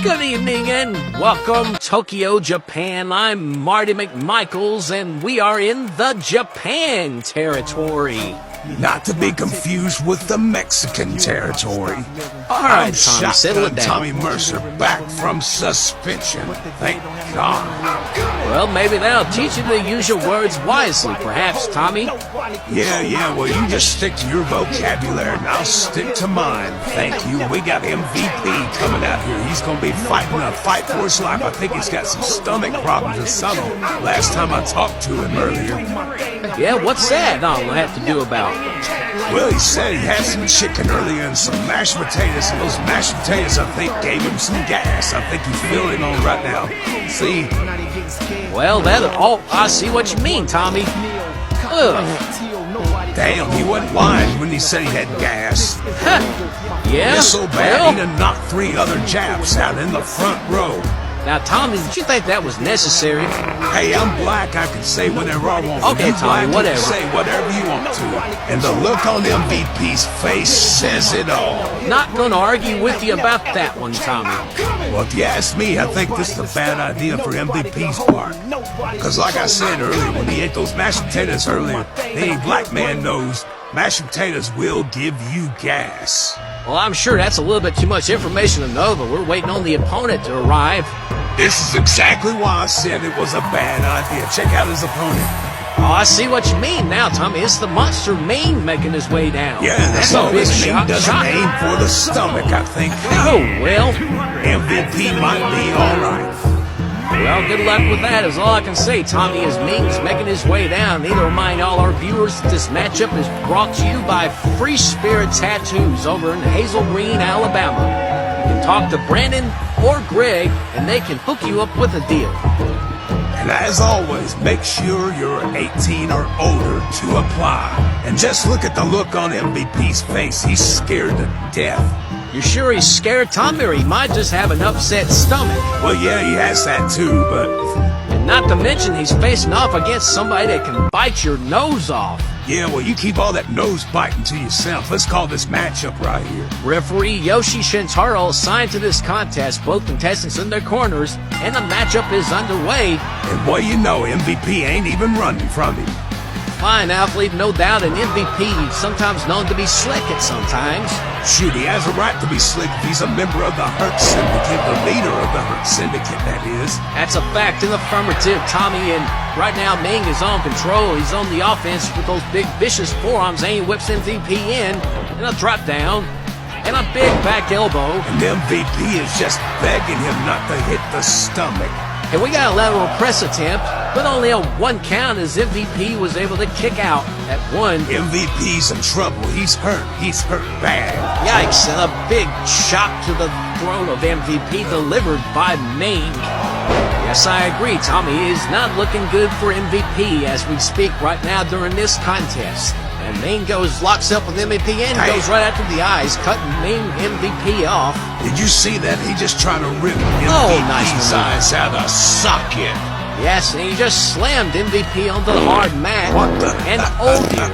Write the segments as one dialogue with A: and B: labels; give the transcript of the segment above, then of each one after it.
A: Good evening and welcome, Tokyo, Japan. I'm Marty McMichaels, and we are in the Japan territory.
B: Not to be confused with the Mexican territory.
A: All right,
B: I'm
A: Tommy, settle it down.
B: Tommy Mercer back from suspension. Thank God.
A: Well, maybe that'll teach you to use your words wisely, perhaps, Tommy.
B: Yeah, well, you just stick to your vocabulary and I'll stick to mine. Thank you. We got MVP coming out here. He's going to be fighting a fight for his life. I think he's got some stomach problems or something. Last time I talked to him earlier.
A: Yeah, what's that all have to do about?
B: Well, he said he had some chicken earlier and some mashed potatoes, and those mashed potatoes, I think, gave him some gas. I think he's feeling on right now. See?
A: Well, I see what you mean, Tommy. Ugh.
B: Damn, he wasn't lying when he said he had gas.
A: Yeah?
B: It's so bad he done knocked 3 other Japs out in the front row.
A: Now, Tommy, did you think that was necessary?
B: Hey, I'm black. I can say whatever I want.
A: Okay, Tommy, whatever.
B: You can say whatever you want to. And the look on MVP's face says it all.
A: Not gonna argue with you about that one, Tommy.
B: Well, if you ask me, I think this is a bad idea for MVP's part. Because like I said earlier, when he ate those mashed potatoes earlier, any black man knows mashed potatoes will give you gas.
A: Well, I'm sure that's a little bit too much information to know, but we're waiting on the opponent to arrive.
B: This is exactly why I said it was a bad idea. Check out his opponent.
A: Oh, I see what you mean now, Tommy. It's the monster Meng making his way down.
B: Yeah,
A: that's
B: so
A: a big
B: this Meng doesn't
A: shock.
B: aim for the stomach, I think.
A: Oh, well.
B: MVP might be all right.
A: Well, good luck with that is all I can say, Tommy, as Meng's making his way down. Need to remind all our viewers that this matchup is brought to you by Free Spirit Tattoos over in Hazel Green, Alabama. You can talk to Brandon or Greg, and they can hook you up with a deal.
B: And as always, make sure you're 18 or older to apply. And just look at the look on MVP's face. He's scared to death.
A: You sure he's scared, Tommy, or he might just have an upset stomach?
B: Well, yeah, he has that too, but...
A: And not to mention he's facing off against somebody that can bite your nose off.
B: Yeah, well, you keep all that nose biting to yourself. Let's call this matchup right here.
A: Referee Yoshi Shintaro assigned to this contest, both contestants in their corners, and the matchup is underway.
B: And boy, you know MVP ain't even running from him.
A: Fine athlete, no doubt, an MVP, sometimes known to be slick at sometimes.
B: Shoot, he has a right to be slick if he's a member of the Hurt Syndicate, the leader of the Hurt Syndicate, that is.
A: That's a fact, an affirmative, Tommy, and right now Meng is on control. He's on the offense with those big vicious forearms, and he whips MVP in, and a drop down, and a big back elbow.
B: And MVP is just begging him not to hit the stomach.
A: And we got a lateral press attempt, but only a 1 count as MVP was able to kick out at 1.
B: MVP's in trouble. He's hurt. He's hurt bad.
A: Yikes, and a big shot to the throat of MVP delivered by Meng. Yes, I agree, Tommy. It is not looking good for MVP as we speak right now during this contest. And Meng locks up with MVP and goes right after the eyes, cutting Meng MVP off.
B: Did you see that? He just tried to rip MVP's eyes out of socket.
A: Yes, and he just slammed MVP onto the hard mat.
B: What the?
A: And oh dear.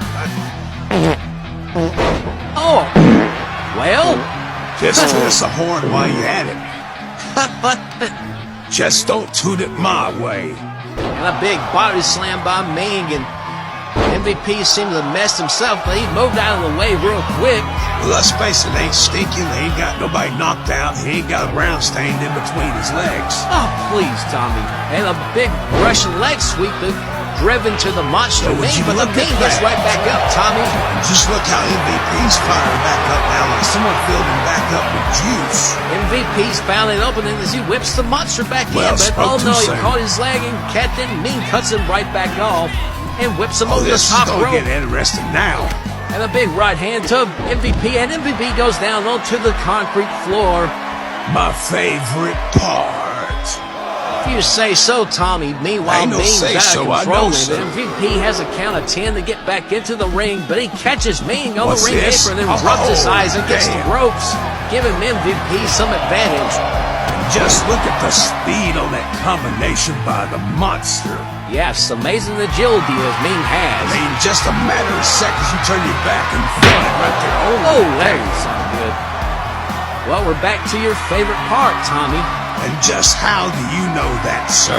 A: Oh. Well.
B: Just toot us a horn while you're at it. Just don't toot it my way.
A: And a big body slam by Meng, and MVP seemed to have messed himself, but he moved out of the way real quick.
B: Well, let's face it, ain't stinking. They ain't got nobody knocked out. He ain't got a brown stain in between his legs.
A: Oh, please, Tommy. And a big Russian leg sweep driven to the monster Meng, but the Meng gets right back up, Tommy.
B: Just look how MVP's firing back up now, like someone filled him back up with juice.
A: MVP's fouling opening as he whips the monster back in, but oh no, he caught his leg and Captain Meng cuts him right back off and whips him over the top rope.
B: This is gonna get interesting now.
A: And a big right hand to MVP, and MVP goes down onto the concrete floor.
B: My favorite part.
A: If you say so, Tommy. Meanwhile, Meng's out of control, and MVP has a count of 10 to get back into the ring, but he catches Meng on the ring apron and rubs his eyes against the ropes, giving MVP some advantage.
B: Just look at the speed on that combination by the monster.
A: Yes, amazing agility as Meng has.
B: I mean, just a matter of seconds, you turn your back and fly right there.
A: Oh, there you sound good. Well, we're back to your favorite part, Tommy.
B: And just how do you know that, sir?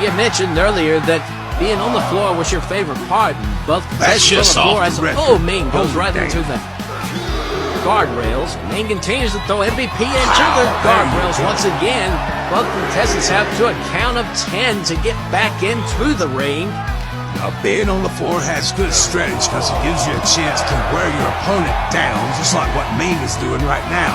A: You mentioned earlier that being on the floor was your favorite part, and both
B: That's just
A: on the floor
B: off
A: as
B: the record.
A: oh, Meng goes
B: Oh,
A: right
B: damn.
A: into the guardrails. Meng continues to throw MVP into the guardrails once again. Both contestants have to a count of 10 to get back into the ring.
B: Now, being on the floor has good strategy because it gives you a chance to wear your opponent down, just like what Meng is doing right now.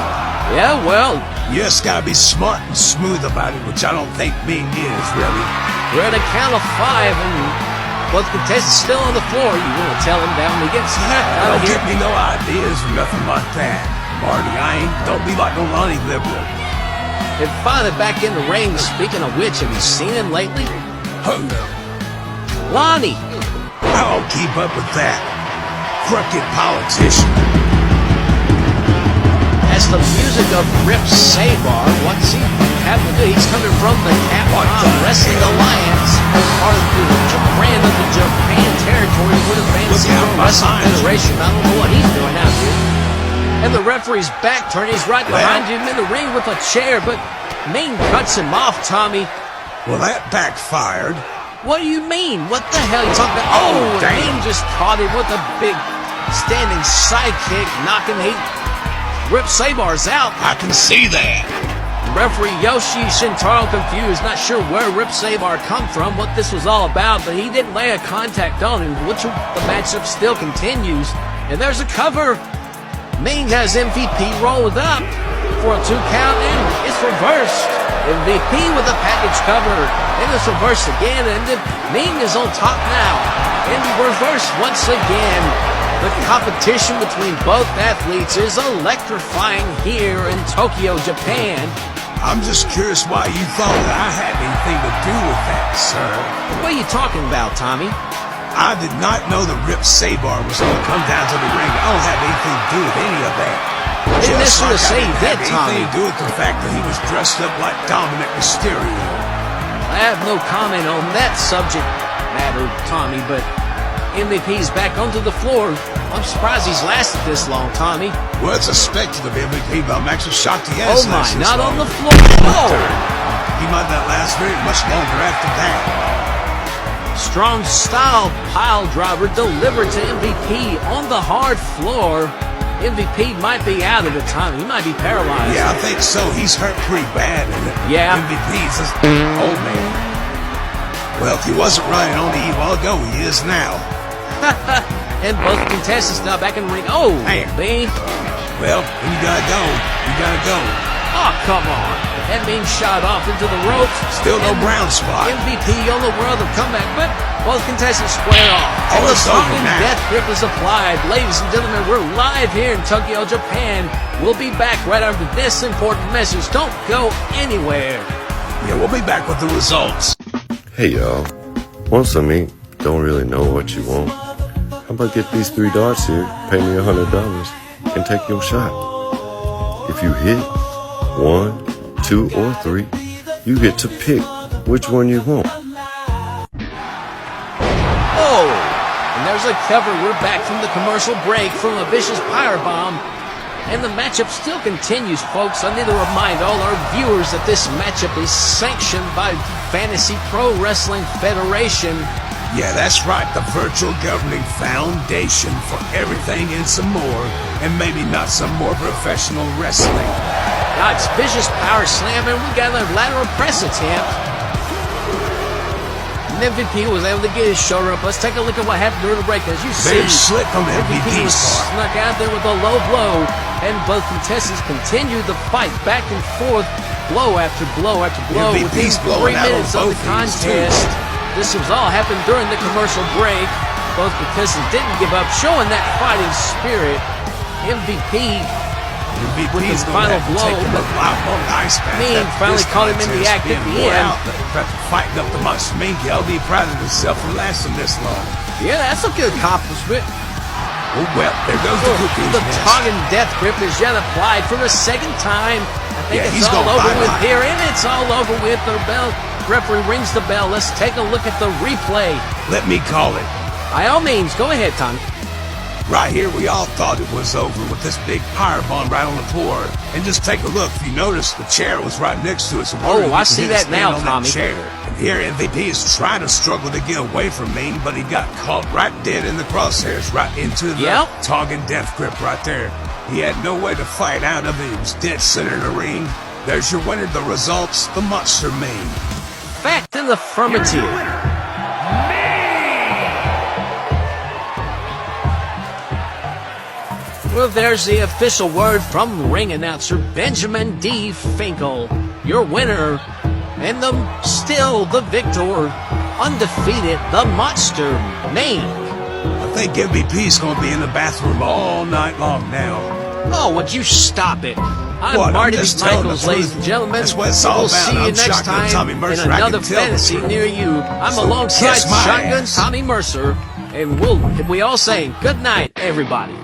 A: Yeah, well,
B: You just gotta be smart and smooth about it, which I don't think Meng is, really.
A: we're at a count of 5, and both contestants still on the floor. You want to tell him down when he gets out
B: Don't
A: of here.
B: give me no ideas or nothing like that. Marty, don't be like no Lonnie liberal.
A: And finally back in the ring. Speaking of which, have you seen him lately?
B: Huh.
A: Lonnie!
B: I don't keep up with that. Crooked politician.
A: As the music of Rip Sabar, what's he having to do? He's coming from the
B: What
A: Capcom
B: the
A: Wrestling
B: hell?
A: Alliance, part of the brand of the Japan territory with the Fantasy
B: Look out
A: Pro Wrestling
B: behind you.
A: Federation. I don't know what he's doing out here. And the referee's back turned. He's right
B: Well.
A: behind him in the ring with a chair, but Meng cuts him off, Tommy.
B: Well, that backfired.
A: What do you mean? What the hell are you talking about?
B: Oh, damn.
A: Meng just caught him with a big standing sidekick, knocking Rip Sabar's out.
B: I can see that.
A: Referee Yoshi Shintaro confused, not sure where Rip Sabar come from, what this was all about, but he didn't lay a contact on him, which the matchup still continues. And there's a cover. Meng has MVP rolled up for a 2 count, and it's reversed. MVP with a package cover, and it's reversed again, and then Meng is on top now. And reversed once again. The competition between both athletes is electrifying here in Tokyo, Japan.
B: I'm just curious why you thought that I had anything to do with that, sir.
A: What are you talking about, Tommy?
B: I did not know that Rip Sabar was going to come down to the ring. I don't have anything to do with any of that.
A: Didn't
B: Just
A: necessarily
B: like I
A: say you
B: didn't
A: did,
B: have
A: Tommy.
B: anything to do with the fact that he was dressed up like Dominic Mysterio.
A: I have no comment on that subject matter, Tommy, but MVP's back onto the floor. I'm surprised he's lasted this long, Tommy.
B: Well, it's expected of MVP, but I'm actually shocked he has
A: Oh my,
B: lasted this
A: not
B: long.
A: on the floor. Oh!
B: He might not last very much longer after that.
A: Strong style pile driver delivered to MVP on the hard floor. MVP might be out of it, Tommy. He might be paralyzed.
B: Yeah, I think so. He's hurt pretty bad. And
A: Yeah.
B: MVP's just old man. Well, if he wasn't running on the while ago, he is now.
A: And both contestants now back in the ring. Oh,
B: Man.
A: B.
B: Well, when you gotta go, you gotta go.
A: Oh, come on. That means shot off into the ropes.
B: Still no
A: And
B: brown spot.
A: MVP on the world of comeback, but both contestants square off. And
B: Oh,
A: the
B: it's
A: strong
B: over
A: and
B: now.
A: death grip is applied. Ladies and gentlemen, we're live here in Tokyo, Japan. We'll be back right after this important message. Don't go anywhere.
B: Yeah, we'll be back with the results.
C: Hey y'all, want some ink? Don't really know what you want. How about get these 3 darts here, pay me $100, and take your shot. If you hit 1, 2, or 3, you get to pick which one you want.
A: Oh, and there's a cover. We're back from the commercial break from a vicious powerbomb. And the matchup still continues, folks. I need to remind all our viewers that this matchup is sanctioned by Fantasy Pro Wrestling Federation.
B: Yeah, that's right. The virtual governing foundation for everything and some more. And maybe not some more professional wrestling.
A: Now it's vicious power slam, and we got a lateral press attempt. And MVP was able to get his shoulder up. Let's take a look at what happened during the break. As you see,
B: Very slick on the
A: MVP was
B: MVP's part.
A: snuck out there with a low blow, and both contestants continued the fight back and forth, blow after blow after blow.
B: MVP's
A: Within 3
B: blowing out on
A: minutes of the
B: both ends, too.
A: contest, this was all happened during the commercial break. Both contestants didn't give up, showing that fighting spirit. MVP
B: MVP
A: with his
B: is gonna
A: final
B: have to
A: blow,
B: take him
A: but
B: up on the ice path.
A: Meng
B: After
A: finally
B: this
A: caught him in the
B: contest
A: act at
B: being
A: the
B: wore
A: end.
B: out, after fighting up the monster Meng, he'll be proud of himself for lasting this long.
A: Yeah, that's a good accomplishment.
B: Oh, well, there goes the cookies.
A: The Tongan death grip is yet applied for the second time. I think
B: Yeah,
A: it's
B: he's
A: all
B: gonna
A: over with
B: bye-bye.
A: here, and it's all over with. The bell referee rings the bell. Let's take a look at the replay.
B: Let me call it.
A: By all means, go ahead, Tommy.
B: Right here, we all thought it was over with this big firebomb right on the floor. And just take a look. If you notice, the chair was right next to it. So
A: I see that now, Tommy.
B: And here, MVP is trying to struggle to get away from Meng, but he got caught right dead in the crosshairs, right into the Tongan death grip right there. He had no way to fight out of it. He was dead center in the ring. There's your winner. The results, the Monster Meng.
A: Fact in the affirmative. Well, there's the official word from ring announcer Benjamin D. Finkel, your winner, and still the victor, undefeated, the Monster Meng.
B: I think MVP's gonna be in the bathroom all night long now.
A: Oh, would you stop it? I'm Marty Michaels, ladies and gentlemen.
B: That's what it's all
A: we'll
B: about.
A: see you
B: I'm
A: next time in another fantasy near you. I'm alongside Shotgun Tommy Mercer, and we all saying good night, everybody.